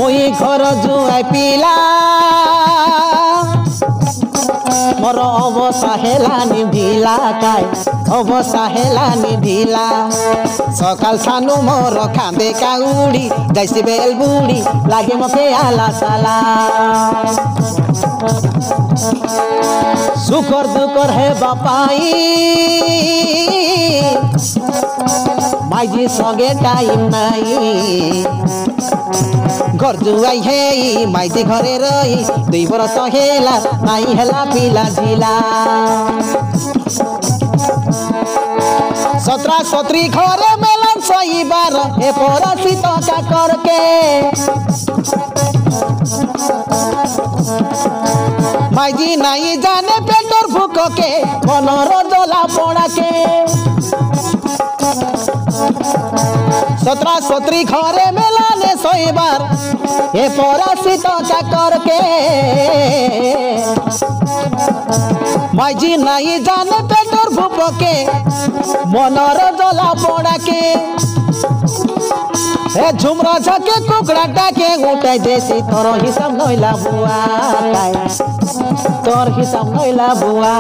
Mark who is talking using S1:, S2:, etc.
S1: मुई घर जुआई पिला मोर अवसा हेलानी ढिला काय अवसा हेलानी ढिला सकाल सानु मोर खांदे काउड़ी जैसी बेल बुड़ी लागे मके आला साला सुकर दुकर है बापाई माइजी संगे टाइम नाई घर जुआई है माइजी घरे रही 2 बरस हेला नाई हेला पिला झिला 17-17 घरे मेलन सही बार ए परसी तो का करके माइजी नाई जाने पेटर भूक के मनर जला पड़ा के 17-17 घरे मेलाने सही बार ए परसी तो का करके माइजी नाई जाने पेटर भूक के मनर जला पड़ा के ए झुमरा झके कुकड़ा डाके उठाई देसी तोर हिसाब नइला बुआ तोर हिसाब नइला बुआ।